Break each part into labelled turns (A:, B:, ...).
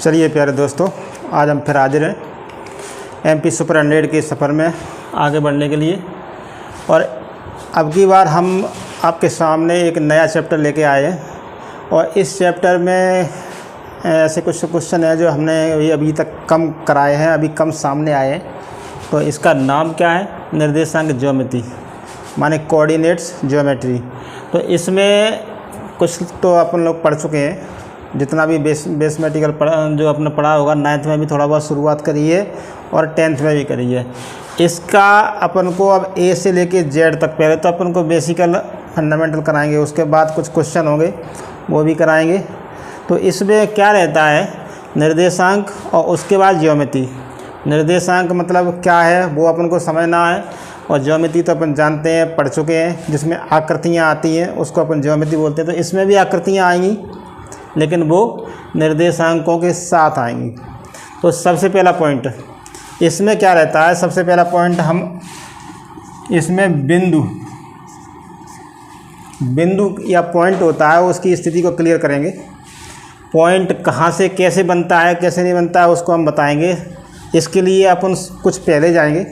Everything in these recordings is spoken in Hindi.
A: चलिए प्यारे दोस्तों, आज हम फिर हाजिर हैं एमपी सुपर 100 के सफ़र में आगे बढ़ने के लिए। और अब की बार हम आपके सामने एक नया चैप्टर लेके आए हैं और इस चैप्टर में ऐसे कुछ क्वेश्चन हैं जो हमने अभी तक कम कराए हैं, अभी कम सामने आए हैं। तो इसका नाम क्या है? निर्देशांक ज्योमेट्री, माने कोऑर्डिनेट्स ज्योमेट्री। तो इसमें कुछ तो अपन लोग पढ़ चुके हैं, जितना भी बेसमेटिकल जो आपने पढ़ा होगा, 9th में भी थोड़ा बहुत शुरुआत करी है और 10th में भी करी है। इसका अपन को अब ए से लेके जेड तक, पहले तो अपन को बेसिकल फंडामेंटल कराएंगे, उसके बाद कुछ क्वेश्चन होंगे वो भी कराएंगे। तो इसमें क्या रहता है? निर्देशांक और उसके बाद ज्योमेट्री। निर्देशांक मतलब क्या है वो अपन को समझना है, और ज्योमेट्री तो अपन जानते हैं, पढ़ चुके हैं, जिसमें आकृतियाँ आती हैं उसको अपन ज्योमेट्री बोलते हैं। तो इसमें भी आकृतियाँ आएंगी, लेकिन वो निर्देशांकों के साथ आएंगी। तो सबसे पहला पॉइंट इसमें क्या रहता है? सबसे पहला पॉइंट हम इसमें बिंदु या पॉइंट होता है, उसकी स्थिति को क्लियर करेंगे। पॉइंट कहाँ से कैसे बनता है, कैसे नहीं बनता है, उसको हम बताएंगे। इसके लिए अपन कुछ पहले जाएंगे।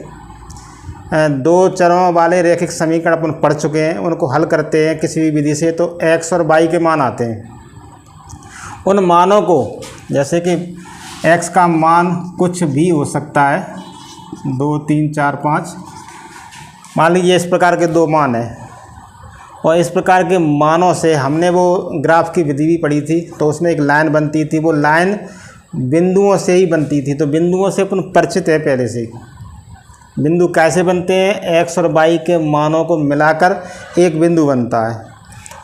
A: दो चरों वाले रैखिक समीकरण अपन पढ़ चुके हैं, उनको हल करते हैं किसी भी विधि से, तो x और y के मान आते हैं। उन मानों को, जैसे कि x का मान कुछ भी हो सकता है, 2, 3, 4, 5, मान लीजिए इस प्रकार के दो मान हैं, और इस प्रकार के मानों से हमने वो ग्राफ की विधि भी पढ़ी थी, तो उसमें एक लाइन बनती थी, वो लाइन बिंदुओं से ही बनती थी। तो बिंदुओं से अपन परिचित है पहले से। बिंदु कैसे बनते हैं? x और y के मानों को मिलाकर एक बिंदु बनता है।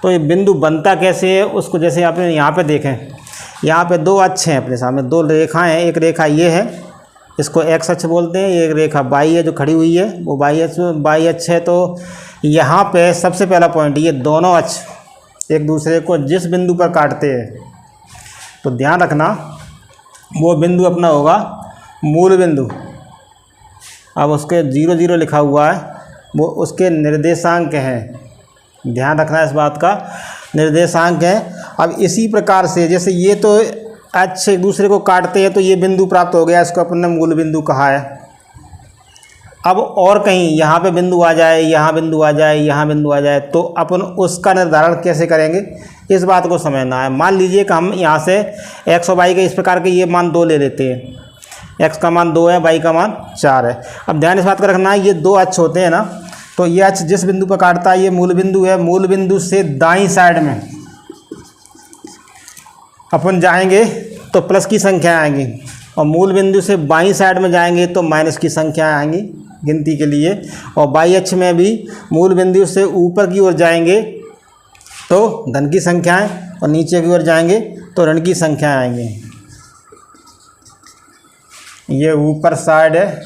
A: तो ये बिंदु बनता कैसे है उसको, जैसे आपने यहाँ पे देखें, यहाँ पे दो अक्ष हैं अपने सामने, दो रेखाएं हैं। एक रेखा ये है, इसको x अक्ष बोलते हैं। एक रेखा y है जो खड़ी हुई है, वो y अक्ष है। तो यहाँ पे सबसे पहला पॉइंट, ये दोनों अक्ष एक दूसरे को जिस बिंदु पर काटते हैं, तो ध्यान रखना वो बिंदु अपना होगा मूल बिंदु। अब उसके 0, 0 लिखा हुआ है, वो उसके निर्देशांक हैं। ध्यान रखना इस बात का, निर्देशांक है। अब इसी प्रकार से जैसे ये तो अक्ष एक दूसरे को काटते हैं, तो ये बिंदु प्राप्त हो गया, इसको अपन ने मूल बिंदु कहा है। अब और कहीं यहाँ पे बिंदु आ जाए, यहाँ बिंदु आ जाए, यहाँ बिंदु आ जाए, तो अपन उसका निर्धारण कैसे करेंगे, इस बात को समझना है। मान लीजिए कि हम यहाँ से x और y के इस प्रकार के ये मान 2 ले लेते हैं। x का मान 2 है, y का मान 4 है। अब ध्यान इस बात का रखना है, ये दो अक्ष होते हैं ना, तो ये अक्ष जिस बिंदु पर काटता है ये मूल बिंदु है। मूल बिंदु से दाईं साइड में अपन जाएंगे तो प्लस की संख्या आएंगी, और मूल बिंदु से बाईं साइड में जाएंगे तो माइनस की संख्या आएंगी गिनती के लिए। और बाई अक्ष में भी मूल बिंदु से ऊपर की ओर जाएंगे तो धन की संख्याएं, और नीचे की ओर जाएंगे तो ऋण की संख्याएं आएंगी। ये ऊपर साइड है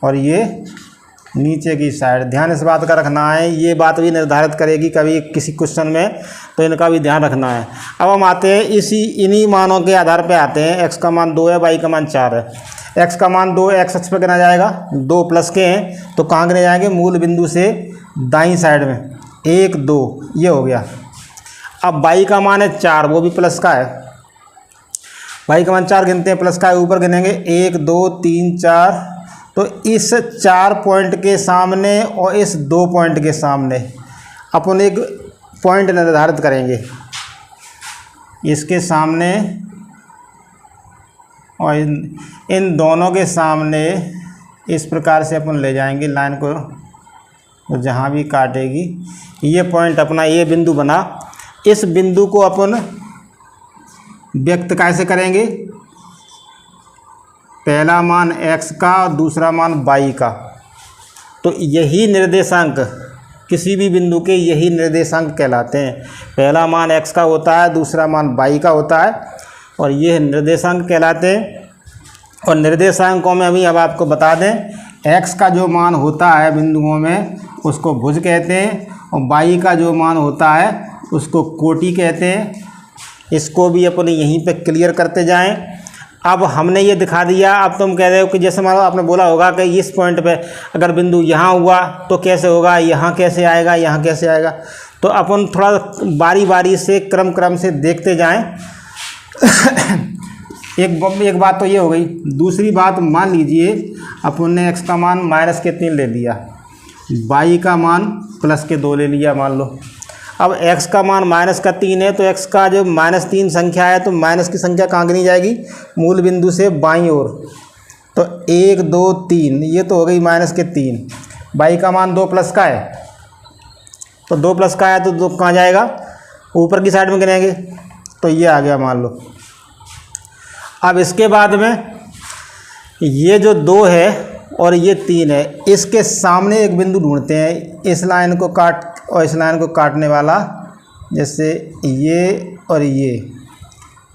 A: और ये नीचे की साइड। ध्यान इस बात का रखना है, ये बात भी निर्धारित करेगी कभी किसी क्वेश्चन में, तो इनका भी ध्यान रखना है। अब हम आते हैं इन्हीं मानों के आधार पे आते हैं। x का मान 2 है, y का मान 4 है। x का मान 2 है, x अक्ष पर गिना जाएगा, 2 प्लस के हैं तो कहाँ गिने जाएंगे? मूल बिंदु से दाईं साइड में, 1, 2, ये हो गया। अब y का मान है 4, वो भी प्लस का है। y का मान 4 गिनते हैं, प्लस का है, ऊपर गिनेंगे 1, 2, 3, 4। तो इस 4 पॉइंट के सामने और इस 2 पॉइंट के सामने अपन एक पॉइंट निर्धारित करेंगे। इसके सामने और इन दोनों के सामने इस प्रकार से अपन ले जाएंगे लाइन को, तो जहाँ भी काटेगी ये पॉइंट अपना ये बिंदु बना। इस बिंदु को अपन व्यक्त कैसे करेंगे? पहला मान x का और दूसरा मान y का। तो यही निर्देशांक, किसी भी बिंदु के यही निर्देशांक कहलाते हैं। पहला मान x का होता है, दूसरा मान y का होता है, और ये निर्देशांक कहलाते हैं। और निर्देशांकों में अभी अब आपको बता दें, x का जो मान होता है बिंदुओं में उसको भुज कहते हैं, और y का जो मान होता है उसको कोटि कहते हैं। इसको भी अपन यहीं पे क्लियर करते जाएं। अब हमने ये दिखा दिया। अब तुम कह रहे हो कि जैसे मान लो आपने बोला होगा कि इस पॉइंट पे अगर बिंदु यहाँ हुआ तो कैसे होगा, यहाँ कैसे आएगा, यहाँ कैसे आएगा। तो अपन थोड़ा बारी बारी से क्रम से देखते जाएं। एक बात तो ये हो गई। दूसरी बात, मान लीजिए अपन ने x का मान -3 ले लिया, y का मान +2 ले लिया मान लो। अब x का मान -3 है तो x का जो -3 संख्या है तो माइनस की संख्या कहाँ गिनी जाएगी, मूल बिंदु से बाईं ओर। तो 1 2 3 ये तो हो गई -3। y का मान 2 प्लस का है, तो 2 प्लस का है तो 2 कहाँ जाएगा, ऊपर की साइड में गिनेंगे, तो ये आ गया मान लो। अब इसके बाद में ये जो 2 है और ये 3 है, इसके सामने एक बिंदु ढूंढते हैं, इस लाइन को काट और इस लाइन को काटने वाला, जैसे ये और ये।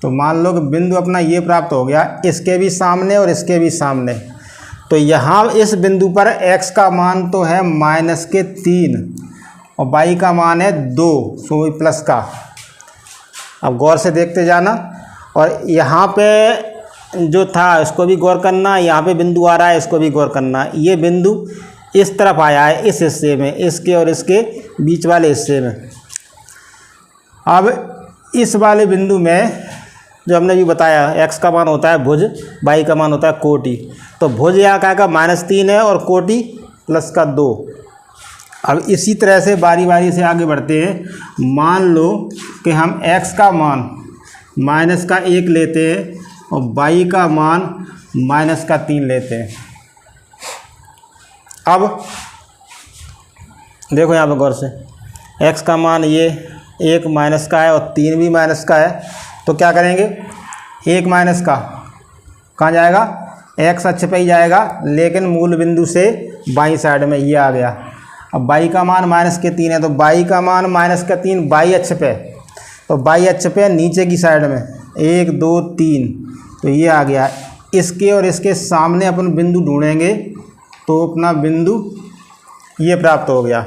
A: तो मान लो कि बिंदु अपना ये प्राप्त हो गया, इसके भी सामने और इसके भी सामने। तो यहाँ इस बिंदु पर x का मान तो है -3 और y का मान है 2, सो प्लस का। अब गौर से देखते जाना, और यहाँ पे जो था इसको भी गौर करना, यहाँ पे बिंदु आ रहा है इसको भी गौर करना। ये बिंदु इस तरफ आया है, इस हिस्से में, इसके और इसके बीच वाले हिस्से में। अब इस वाले बिंदु में जो हमने भी बताया, x का मान होता है भुज, y का मान होता है कोटि। तो भुज यहाँ का -3 है और कोटि +2। अब इसी तरह से बारी बारी से आगे बढ़ते हैं। मान लो कि हम x का मान -1 लेते हैं और y का मान -3 लेते हैं। अब देखो यहाँ पे गौर से, x का मान ये 1 माइनस का है और 3 भी माइनस का है, तो क्या करेंगे, 1 माइनस का कहाँ जाएगा, x अक्ष पे ही जाएगा, लेकिन मूल बिंदु से बाईं साइड में ये आ गया। अब y का मान -3 है तो y का मान -3 y अक्ष पे, तो y अक्ष पे नीचे की साइड में 1 2 3, तो ये आ गया। इसके और इसके सामने अपन बिंदु ढूंढेंगे तो अपना बिंदु ये प्राप्त हो गया।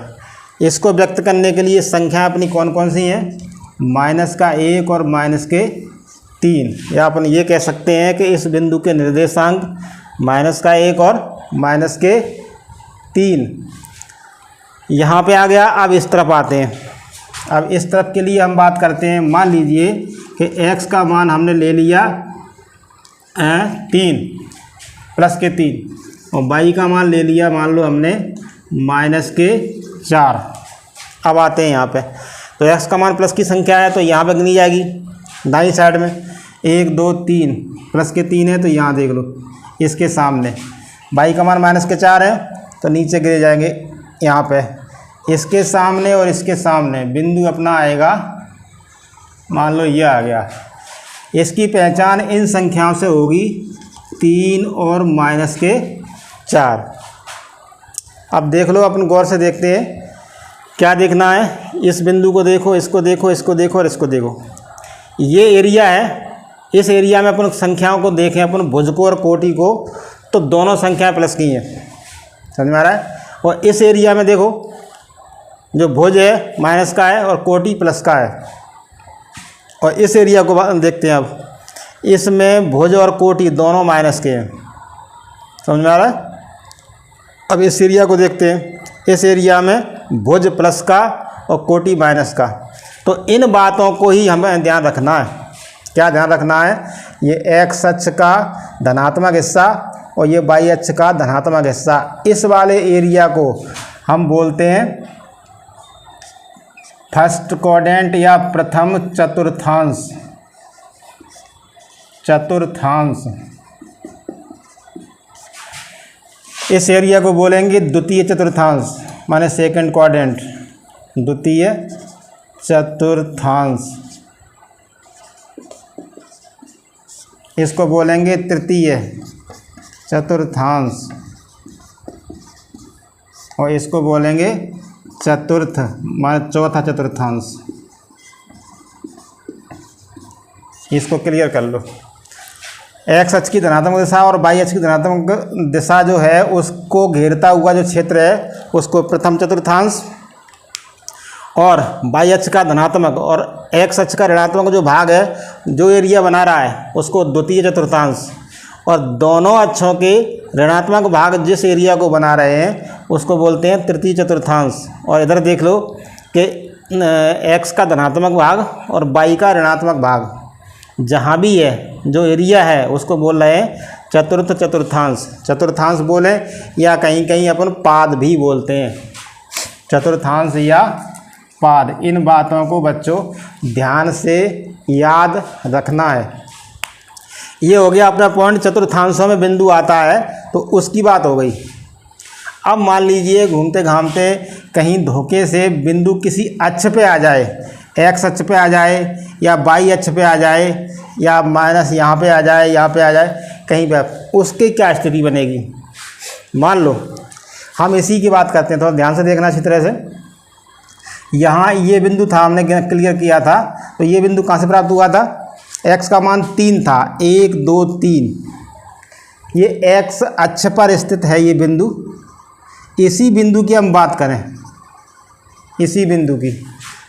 A: इसको व्यक्त करने के लिए संख्या अपनी कौन कौन सी हैं, -1 और -3, या अपन ये कह सकते हैं कि इस बिंदु के निर्देशांक -1 और -3 यहाँ पे आ गया। अब इस तरफ आते हैं। अब इस तरफ के लिए हम बात करते हैं। मान लीजिए कि x का मान हमने ले लिया 3 +3 और y का मान ले लिया मान लो हमने -4। अब आते हैं यहाँ पे, तो x का मान प्लस की संख्या है तो यहाँ पे गिनी जाएगी दाईं साइड में। 1 2 3 +3 है तो यहाँ देख लो इसके सामने। y का मान -4 है तो नीचे गिरे जाएंगे यहाँ पे। इसके सामने और इसके सामने बिंदु अपना आएगा, मान लो ये आ गया। इसकी पहचान इन संख्याओं से होगी 3 और -4। अब देख लो, अपन गौर से देखते हैं क्या देखना है। इस बिंदु को देखो, इसको देखो, इसको देखो और इसको देखो। ये एरिया है, इस एरिया में अपन संख्याओं को देखें, अपन भुज को और कोटि को, तो दोनों संख्याएं प्लस की हैं, समझ में आ रहा है। और इस एरिया में देखो, जो भुज है माइनस का है और कोटि प्लस का है। और इस एरिया को देखते हैं, अब इसमें भुज और कोटि दोनों माइनस के हैं, समझ में आ रहा है। अब इस एरिया को देखते हैं, इस एरिया में भुज प्लस का और कोटि माइनस का। तो इन बातों को ही हमें ध्यान रखना है। क्या ध्यान रखना है, ये x अक्ष का धनात्मक हिस्सा और ये y अक्ष का धनात्मक हिस्सा, इस वाले एरिया को हम बोलते हैं फर्स्ट क्वाड्रेंट या प्रथम चतुर्थांश। इस एरिया को बोलेंगे द्वितीय चतुर्थांश, माने सेकंड क्वाड्रेंट, द्वितीय चतुर्थांश। इसको बोलेंगे तृतीय चतुर्थांश और इसको बोलेंगे चतुर्थ, माने चौथा चतुर्थांश। इसको क्लियर कर लो। x अक्ष की धनात्मक दिशा और y अक्ष की धनात्मक दिशा जो है उसको घेरता हुआ जो क्षेत्र है उसको प्रथम चतुर्थांश, और y अक्ष का धनात्मक और x अक्ष का ऋणात्मक जो भाग है, जो एरिया बना रहा है, उसको द्वितीय चतुर्थांश, और दोनों अक्षों के ऋणात्मक भाग जिस एरिया को बना रहे हैं उसको बोलते हैं तृतीय चतुर्थांश। और इधर देख लो कि x का धनात्मक भाग और y का ऋणात्मक भाग, जहाँ भी है जो एरिया है उसको बोल रहे हैं चतुर्थांश। चतुर्थांश बोले या कहीं कहीं अपन पाद भी बोलते हैं, चतुर्थांश या पाद। इन बातों को बच्चों ध्यान से याद रखना है। ये हो गया अपना पॉइंट, चतुर्थांशों में बिंदु आता है तो उसकी बात हो गई। अब मान लीजिए घूमते घामते कहीं धोखे से बिंदु किसी अक्ष पे आ जाए, एक्स अक्ष पे आ जाए या वाई अक्ष पे आ जाए या माइनस यहाँ पे आ जाए, यहाँ पे आ जाए, कहीं पे, उसकी क्या स्थिति बनेगी। मान लो हम इसी की बात करते हैं, थोड़ा ध्यान से देखना अच्छी तरह से। यहाँ ये बिंदु था, हमने क्लियर किया था, तो ये बिंदु कहाँ से प्राप्त हुआ था, x का मान 3 था, 1 2 3। ये x अक्ष पर स्थित है ये बिंदु। इसी बिंदु की हम बात करें, इसी बिंदु की,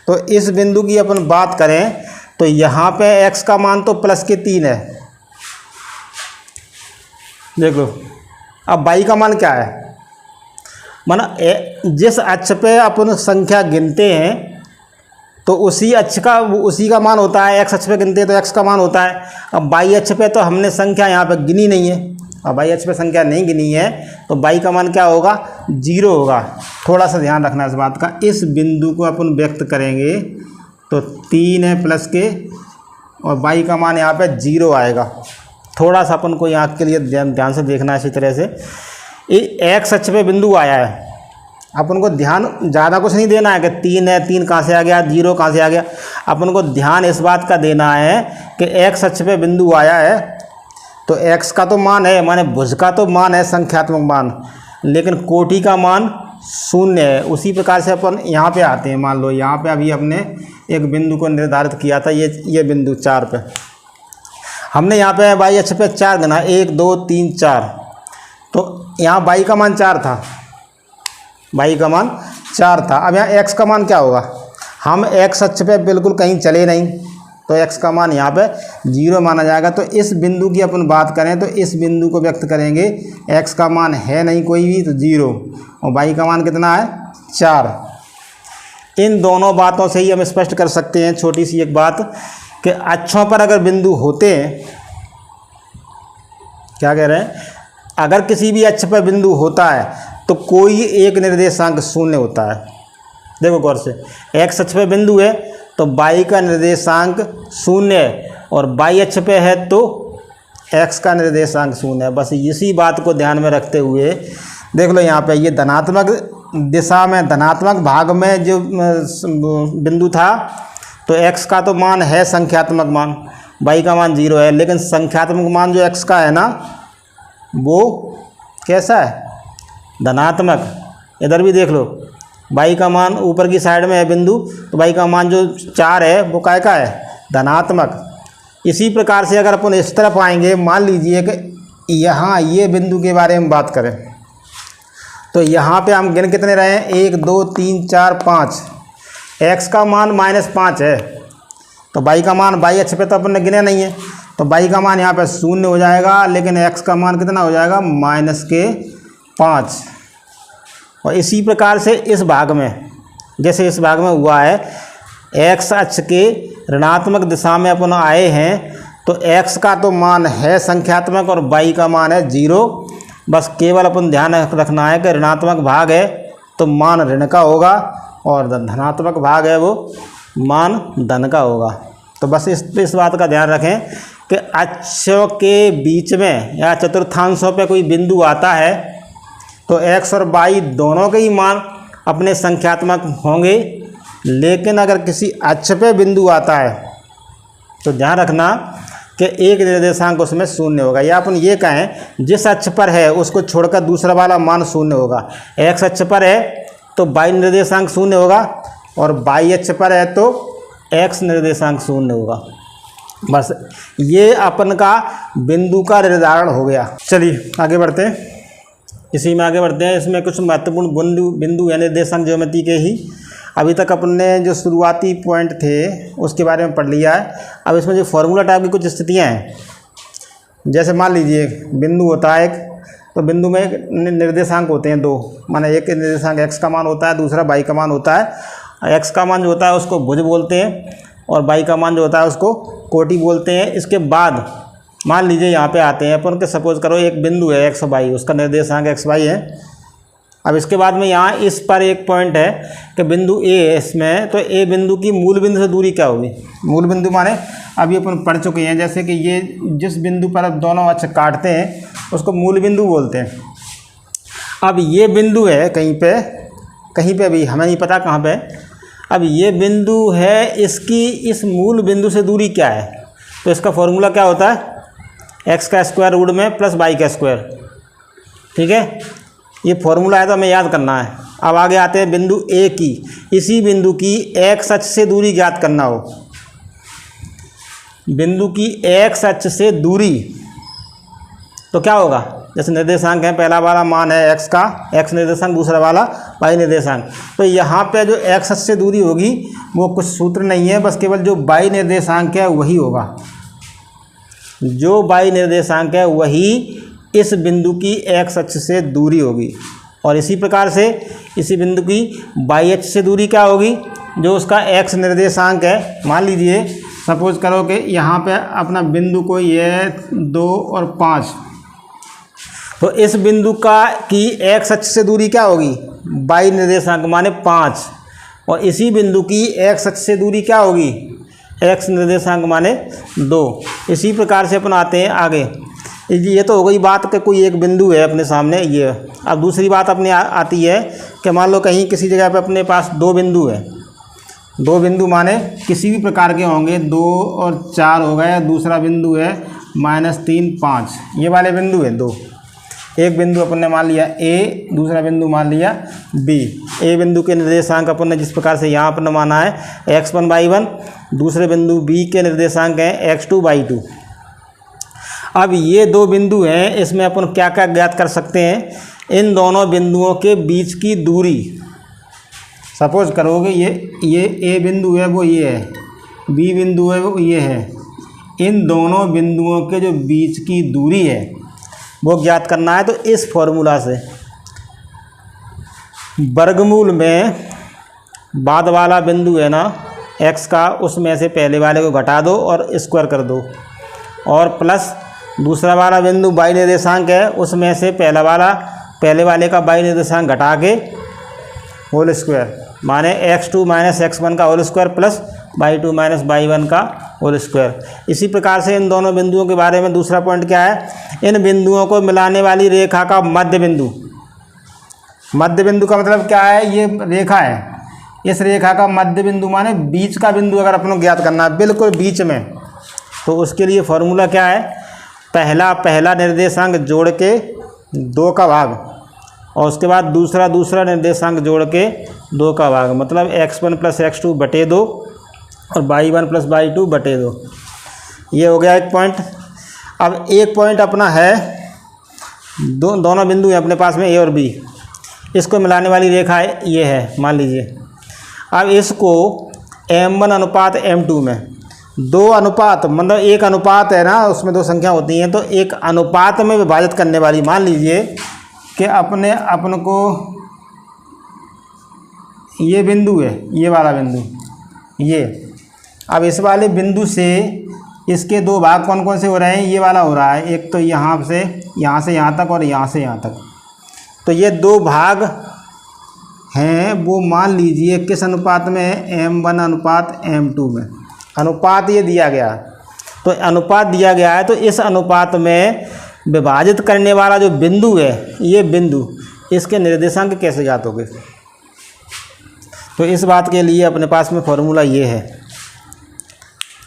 A: तो इस बिंदु की अपन बात करें तो यहाँ पे x का मान तो प्लस के 3 है, देख लो। अब y का मान क्या है, माना जिस अक्ष पे अपन संख्या गिनते हैं तो उसी अक्ष का उसी का मान होता है। x अक्ष पे गिनते हैं तो x का मान होता है। अब y अक्ष पे तो हमने संख्या यहाँ पे गिनी नहीं है, अब y अक्ष पे संख्या नहीं गिनी है तो y का मान क्या होगा, 0 होगा। थोड़ा सा ध्यान रखना इस बात का। इस बिंदु को अपन व्यक्त करेंगे तो 3 है प्लस के, और y का मान यहाँ पे 0 आएगा। थोड़ा सा अपन को यहाँ के लिए ध्यान से देखना है इसी तरह से। ये x अक्ष पे बिंदु आया है, अपन को ध्यान ज़्यादा कुछ नहीं देना है कि 3 है, 3 कहाँ से आ गया, 0 कहाँ से आ गया। अपन को ध्यान इस बात का देना है कि x अक्ष पे बिंदु आया है तो x का तो मान है, माने भुज का तो मान है संख्यात्मक मान, लेकिन कोटि का मान 0 है। उसी प्रकार से अपन यहाँ पे आते हैं। मान लो यहाँ पे अभी अपने एक बिंदु को निर्धारित किया था, ये बिंदु 4 पे हमने यहाँ पे y अक्ष पे 4 गिना, 1 2 3 4, तो यहाँ y का मान 4 था, y का मान 4 था। अब यहाँ x का मान क्या होगा, हम x अक्ष पे बिल्कुल कहीं चले नहीं तो x का मान यहाँ पे 0 माना जाएगा। तो इस बिंदु की अपन बात करें तो इस बिंदु को व्यक्त करेंगे, x का मान है नहीं कोई भी तो 0, और y का मान कितना है 4। इन दोनों बातों से ही हम स्पष्ट कर सकते हैं छोटी सी एक बात कि अक्षों पर अगर बिंदु होते हैं, क्या कह रहे हैं, अगर किसी भी अक्ष पर बिंदु होता है तो कोई एक निर्देशांक 0 होता है। देखो गौर से, x अक्ष पे बिंदु है तो y का निर्देशांक 0 है, और y अक्ष पे है तो x का निर्देशांक 0 है। बस इसी बात को ध्यान में रखते हुए देख लो, यहाँ पे ये धनात्मक दिशा में, धनात्मक भाग में जो बिंदु था तो x का तो मान है संख्यात्मक मान, y का मान 0 है, लेकिन संख्यात्मक मान जो x का है ना वो कैसा है, धनात्मक। इधर भी देख लो, y का मान ऊपर की साइड में है बिंदु, तो y का मान जो 4 है वो काय का है, धनात्मक। इसी प्रकार से अगर अपन इस तरफ आएंगे, मान लीजिए कि यहाँ ये बिंदु के बारे में बात करें तो यहाँ पे हम गिन कितने रहे हैं, 1 2 3 4 5, x का मान -5 है तो y का मान, y अक्ष पे तो अपन ने गिने नहीं है तो y का मान यहाँ पे 0 हो जाएगा, लेकिन x का मान कितना हो जाएगा, -5। और इसी प्रकार से इस भाग में, जैसे इस भाग में हुआ है, x अक्ष के ऋणात्मक दिशा में अपन आए हैं तो x का तो मान है संख्यात्मक और y का मान है 0। बस केवल अपन ध्यान रखना है कि ऋणात्मक भाग है तो मान ऋण का होगा, और धनात्मक भाग है वो मान धन का होगा। तो बस इस बात का ध्यान रखें कि अक्षों के बीच में या चतुर्थांशों पे कोई बिंदु आता है तो x और y दोनों के ही मान अपने संख्यात्मक होंगे, लेकिन अगर किसी अक्ष पे बिंदु आता है तो ध्यान रखना कि एक निर्देशांक उसमें 0 होगा, या अपन ये कहें जिस अक्ष पर है उसको छोड़कर दूसरा वाला मान 0 होगा। x अक्ष पर है तो y निर्देशांक 0 होगा, और y अक्ष पर है तो x निर्देशांक 0 होगा। बस ये अपन का बिंदु का निर्धारण हो गया। चलिए आगे बढ़ते हैं, इसी में आगे बढ़ते हैं। इसमें कुछ महत्वपूर्ण बिंदु या निर्देशांक ज्योमेट्री के ही अभी तक अपन ने जो शुरुआती पॉइंट थे उसके बारे में पढ़ लिया है। अब इसमें जो फॉर्मूला टाइप की कुछ स्थितियाँ हैं, जैसे मान लीजिए बिंदु होता है एक, तो बिंदु में निर्देशांक होते हैं 2, माने एक निर्देशांक x का मान होता है, दूसरा y का मान होता है। x का मान जो होता है उसको भुज बोलते हैं, और बाई का मान जो होता है उसको कोटि बोलते हैं। इसके बाद मान लीजिए यहाँ पे आते हैं अपन के, सपोज करो एक बिंदु है एक्स वाई, उसका निर्देशांक एक्स वाई है। अब इसके बाद में यहाँ इस पर एक पॉइंट है कि बिंदु ए है इसमें, तो ए बिंदु की मूल बिंदु से दूरी क्या होगी? मूल बिंदु माने अभी अपन पढ़ चुके हैं, जैसे कि ये जिस बिंदु पर अब दोनों अक्ष काटते हैं उसको मूल बिंदु बोलते हैं। अब ये बिंदु है कहीं पे भी हमें नहीं पता कहाँ पे। अब ये बिंदु है, इसकी इस मूल बिंदु से दूरी क्या है? तो इसका फॉर्मूला क्या होता है? एक्स का स्क्वायर रूट में प्लस वाई का स्क्वायर। ठीक है, ये फॉर्मूला है तो हमें याद करना है। अब आगे आते हैं बिंदु ए की, इसी बिंदु की एक्स अक्ष से दूरी ज्ञात करना हो। बिंदु की एक्स अक्ष से दूरी तो क्या होगा? जैसे निर्देशांक है, पहला वाला मान है एक्स का एक्स निर्देशांक, दूसरा वाला वाई निर्देशांक। तो यहाँ पे जो एक्स अक्ष से दूरी होगी वो कुछ सूत्र नहीं है, बस केवल जो वाई निर्देशांक है वही होगा। जो वाई निर्देशांक है वही इस बिंदु की एक्स अक्ष से दूरी होगी। और इसी प्रकार से इसी बिंदु की वाई अक्ष से दूरी क्या होगी? जो उसका एक्स निर्देशांक है। मान लीजिए सपोज करो कि यहाँ पे अपना बिंदु को ये 2 और 5, तो इस बिंदु की एक्स अक्ष से दूरी क्या होगी? वाई निर्देशांक माने 5, और इसी बिंदु की एक्स अक्ष से दूरी क्या होगी? एक्स निर्देशांक माने 2। इसी प्रकार से अपन आते हैं आगे। ये तो हो गई बात कि कोई एक बिंदु है अपने सामने ये। अब दूसरी बात अपने आती है कि मान लो कहीं किसी जगह पे अपने पास 2 बिंदु है। 2 बिंदु माने किसी भी प्रकार के होंगे, 2 और 4 हो गए। दूसरा बिंदु है -3, 5, ये वाले बिंदु है 2। एक बिंदु अपन ने मान लिया ए, दूसरा बिंदु मान लिया बी। ए बिंदु के निर्देशांक अपन ने जिस प्रकार से यहाँ पर माना है x1 y1, दूसरे बिंदु बी के निर्देशांक हैं x2 y2। अब ये 2 बिंदु हैं, इसमें अपन क्या क्या ज्ञात कर सकते हैं? इन दोनों बिंदुओं के बीच की दूरी। सपोज करोगे ये ए बिंदु है वो ये है, बी बिंदु है वो ये है। इन दोनों बिंदुओं के जो बीच की दूरी है वो ज्ञात करना है। तो इस फॉर्मूला से वर्गमूल में बाद वाला बिंदु है ना x का, उसमें से पहले वाले को घटा दो और स्क्वायर कर दो, और प्लस दूसरा वाला बिंदु y निर्देशांक है, उसमें से पहले वाले का y निर्देशांक घटा के होल स्क्वायर, माने x2 - x1 का whole square plus y2 - y1 का होल स्क्वायर। इसी प्रकार से इन दोनों बिंदुओं के बारे में दूसरा पॉइंट क्या है? इन बिंदुओं को मिलाने वाली रेखा का मध्य बिंदु। मध्य बिंदु का मतलब क्या है? ये रेखा है, इस रेखा का मध्य बिंदु माने बीच का बिंदु अगर अपन को ज्ञात करना है बिल्कुल बीच में, तो उसके लिए फॉर्मूला क्या है? पहला निर्देशांक जोड़ के 2 का भाग, और उसके बाद दूसरा निर्देशांक जोड़ के 2 का भाग, मतलब x1 + x2 बटे 2 और y1 + y2 बटे 2। ये हो गया एक पॉइंट। अब एक पॉइंट अपना है, दोनों बिंदु हैं अपने पास में ए और बी, इसको मिलाने वाली रेखा है ये है मान लीजिए। अब इसको m1 अनुपात m2 में 2 अनुपात, मतलब एक अनुपात है ना, उसमें 2 संख्या होती हैं, तो एक अनुपात में विभाजित करने वाली। मान लीजिए कि अपन को ये बिंदु है, ये वाला बिंदु ये। अब इस वाले बिंदु से इसके 2 भाग कौन कौन से हो रहे हैं? ये वाला हो रहा है, एक तो यहाँ से यहाँ तक और यहाँ से यहाँ तक। तो ये 2 भाग हैं, वो मान लीजिए किस अनुपात में है? m1 अनुपात m2 में। अनुपात ये दिया गया, तो अनुपात दिया गया है, तो इस अनुपात में विभाजित करने वाला जो बिंदु है, ये बिंदु, इसके निर्देशांक कैसे ज्ञात होंगे? तो इस बात के लिए अपने पास में फॉर्मूला ये है,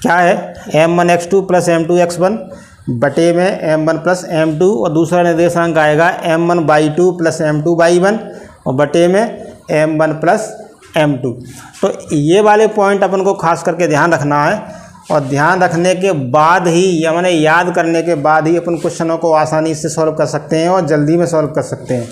A: क्या है? m1x2 + m2x1 बटे में m1 + m2, और दूसरा निर्देशांक आएगा m1y2 + m2y1 और बटे में m1 + m2। तो ये वाले पॉइंट अपन को खास करके ध्यान रखना है, और ध्यान रखने के बाद ही, या माने याद करने के बाद ही अपन क्वेश्चनों को आसानी से सॉल्व कर सकते हैं और जल्दी में सॉल्व कर सकते हैं।